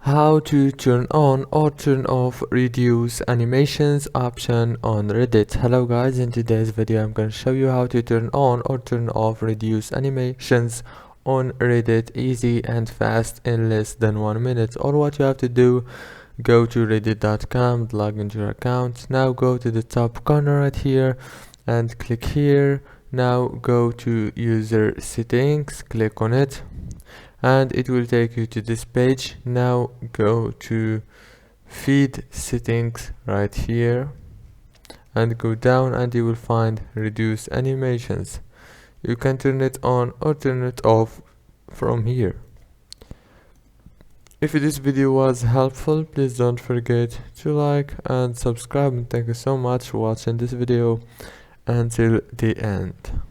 How to turn on or turn off reduce animations option on Reddit. Hello guys, in today's video I'm going to show you how to turn on or turn off reduce animations on Reddit easy and fast in less than 1 minute. All what you have to do, go to reddit.com, log into your account. Now go to the top corner right here and click here. Now go to user settings, click on it and it will take you to this page. Now go to feed settings right here and go down and you will find reduce animations. You can turn it on or turn it off from here. If this video was helpful, please don't forget to like and subscribe, and thank you so much for watching this video until the end.